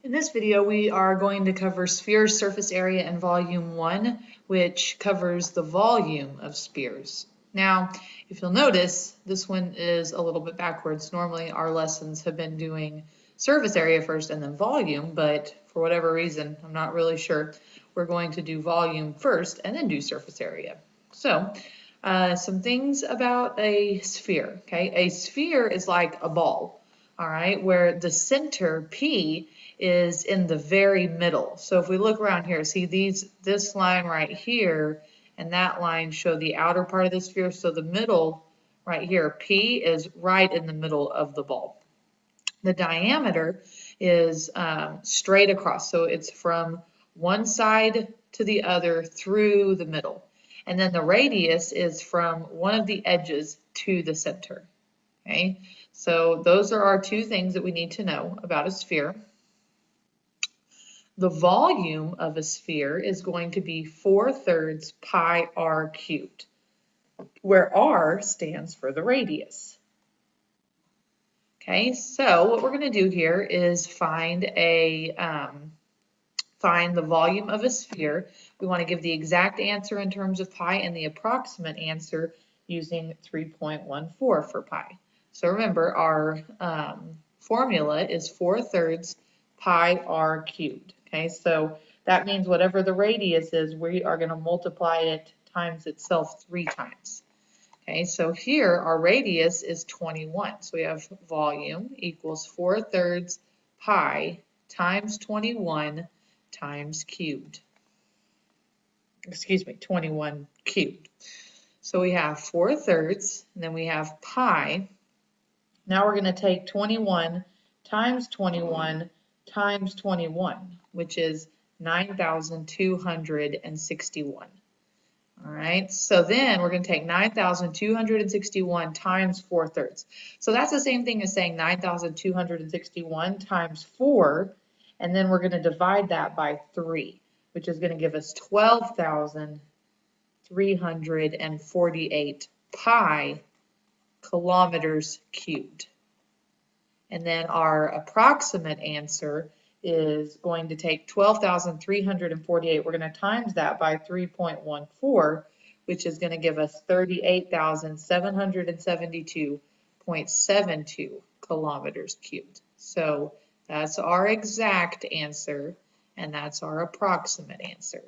In this video, we are going to cover spheres, surface area, and volume 1, which covers the volume of spheres. Now, if you'll notice, this one is a little bit backwards. Normally, our lessons have been doing surface area first and then volume, but for whatever reason, I'm not really sure, we're going to do volume first and then do surface area. So, some things about a sphere, okay? A sphere is like a ball, all right, where the center, P, is in the very middle. So if we look around here, see this line right here and that line show the outer part of the sphere. So the middle right here, P, is right in the middle of the ball. The diameter is straight across. So it's from one side to the other through the middle. And then the radius is from one of the edges to the center. Okay, so those are our two things that we need to know about a sphere. The volume of a sphere is going to be 4/3 pi r cubed, where r stands for the radius. Okay, so what we're going to do here is find the volume of a sphere. We want to give the exact answer in terms of pi and the approximate answer using 3.14 for pi. So remember, our formula is 4/3 pi r cubed. Okay, so that means whatever the radius is, we are going to multiply it times itself 3 times. Okay, so here our radius is 21. So we have volume equals 4/3 pi times 21 times cubed. Excuse me, 21 cubed. So we have 4/3, and then we have pi. Now we're going to take 21 times 21 times 21, which is 9,261. All right, so then we're going to take 9,261 times 4/3. So that's the same thing as saying 9,261 times 4, and then we're going to divide that by 3, which is going to give us 12,348 pi kilometers cubed. And then our approximate answer is going to take 12,348. We're going to times that by 3.14, which is going to give us 38,772.72 kilometers cubed. So that's our exact answer, and that's our approximate answer.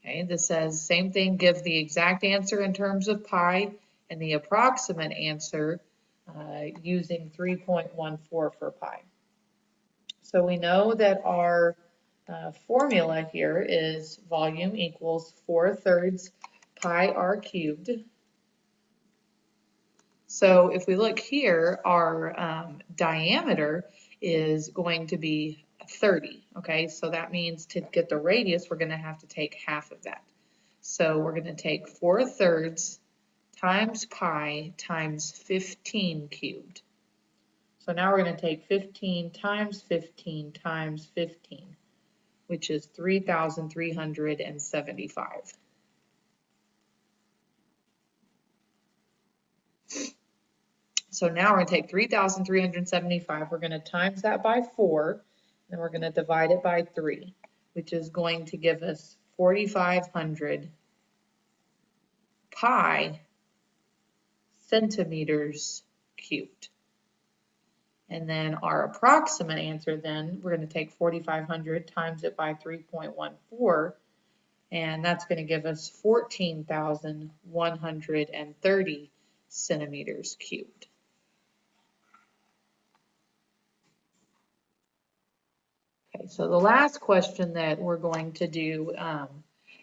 Okay, this says same thing, give the exact answer in terms of pi and the approximate answer using 3.14 for pi. So we know that our formula here is volume equals 4/3 pi r cubed. So if we look here, our diameter is going to be 30, okay? So that means to get the radius, we're going to have to take half of that. So we're going to take 4/3 times pi times 15 cubed. So now we're going to take 15 times 15 times 15, which is 3,375. So now we're going to take 3,375, we're going to times that by 4, and we're going to divide it by 3, which is going to give us 4,500 pi centimeters cubed. And then our approximate answer then, we're going to take 4,500 times it by 3.14, and that's going to give us 14,130 centimeters cubed. Okay, so the last question that we're going to do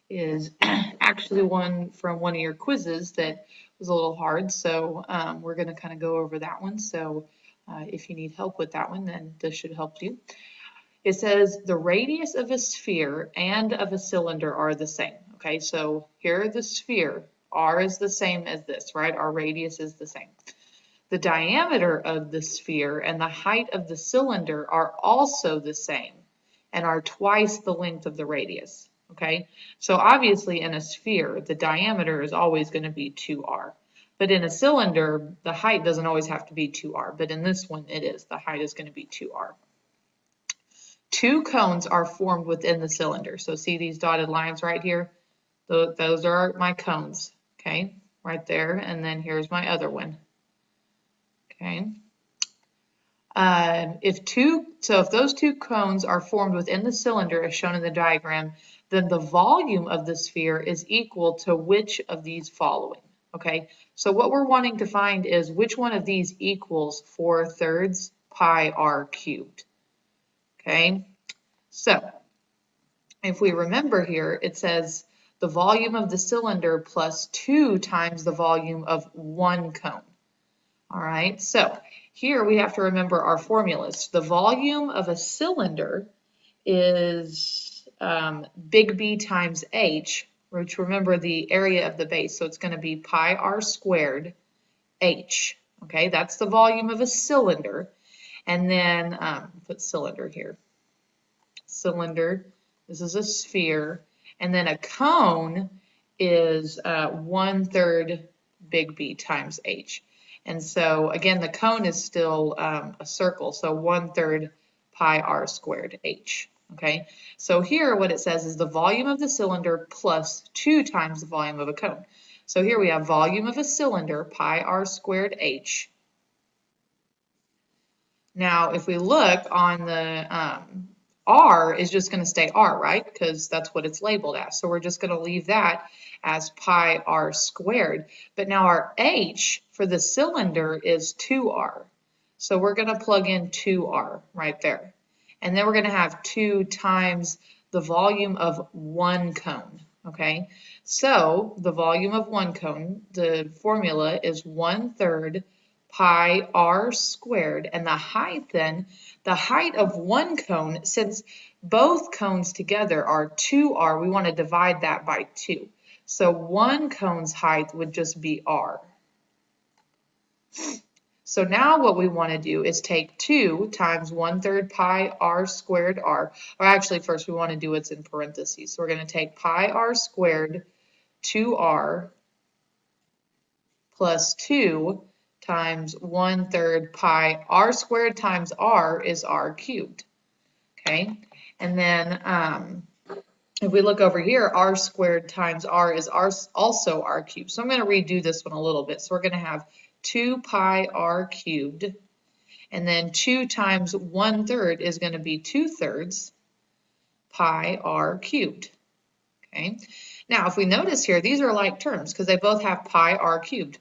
is actually one from one of your quizzes that was a little hard, so we're going to kind of go over that one. So if you need help with that one, then this should help you. It says the radius of a sphere and of a cylinder are the same. Okay, so here the sphere, r is the same as this, right? Our radius is the same. The diameter of the sphere and the height of the cylinder are also the same and are twice the length of the radius. Okay, so obviously in a sphere, the diameter is always going to be 2r. But in a cylinder, the height doesn't always have to be 2r, but in this one it is. The height is going to be 2r. two cones are formed within the cylinder. So see these dotted lines right here? Those are my cones, okay, right there. And then here's my other one, okay. If those two cones are formed within the cylinder as shown in the diagram, then the volume of the sphere is equal to which of these following, okay? So what we're wanting to find is which one of these equals 4/3 pi r cubed, okay? So if we remember here, it says the volume of the cylinder plus 2 times the volume of one cone. All right, so here we have to remember our formulas. The volume of a cylinder is big B times H, which remember the area of the base, so it's going to be pi r squared H. Okay, that's the volume of a cylinder. And then put cylinder here. Cylinder, this is a sphere. And then a cone is 1/3 big B times H. And so again, the cone is still a circle, so 1/3 pi r squared H. Okay, so here what it says is the volume of the cylinder plus 2 times the volume of a cone. So here we have volume of a cylinder, pi r squared H. Now, if we look on the R is just going to stay R, right? Because that's what it's labeled as. So we're just going to leave that as pi r squared. But now our H for the cylinder is 2R. So we're going to plug in 2R right there. And then we're going to have 2 times the volume of one cone. Okay, so the volume of one cone, the formula is 1/3 pi r squared, and the height then, the height of one cone, since both cones together are 2r, we want to divide that by 2. So one cone's height would just be r. So now what we want to do is take 2 times 1/3 pi r squared r, or actually first we want to do what's in parentheses. So we're going to take pi r squared 2r plus 2 times 1/3 pi r squared times r is r cubed. Okay, and then if we look over here, r squared times r is also r cubed. So I'm going to redo this one a little bit. So we're going to have 2 pi r cubed, and then 2 times 1/3 is going to be 2/3 pi r cubed. Okay. Now, if we notice here, these are like terms because they both have pi r cubed,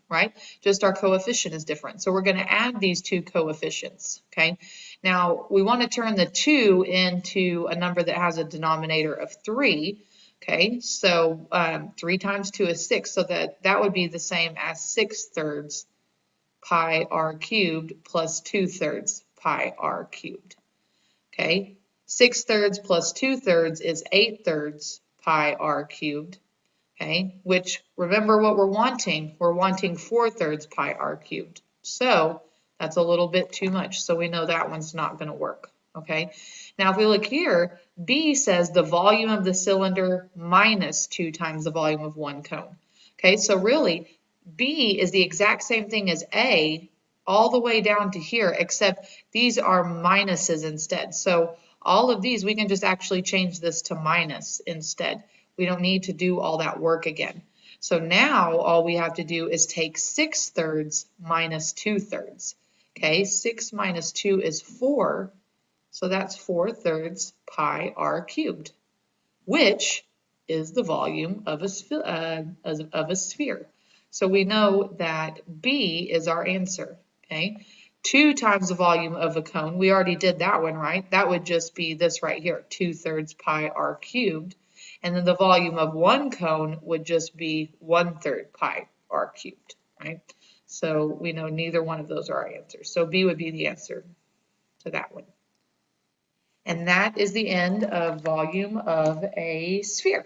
right? Just our coefficient is different. So we're going to add these two coefficients, okay? Now, we want to turn the 2 into a number that has a denominator of 3, okay? So 3 times 2 is 6, so that would be the same as 6/3 pi r cubed plus 2/3 pi r cubed, okay? 6/3 plus 2/3 is 8/3 pi r cubed, okay? Which, remember what we're wanting. We're wanting 4/3 pi r cubed. So that's a little bit too much. So we know that one's not going to work, okay? Now if we look here, B says the volume of the cylinder minus 2 times the volume of one cone. Okay, so really B is the exact same thing as A all the way down to here, except these are minuses instead. So all of these, we can just actually change this to minus instead. We don't need to do all that work again. So now all we have to do is take 6/3 minus 2/3. Okay, 6 minus 2 is 4. So that's 4/3 pi r cubed, which is the volume of a sphere. So we know that B is our answer. Okay. 2 times the volume of a cone. We already did that one, right? That would just be this right here, 2/3 pi r cubed. And then the volume of one cone would just be 1/3 pi r cubed, right? So we know neither one of those are our answers. So B would be the answer to that one. And that is the end of volume of a sphere.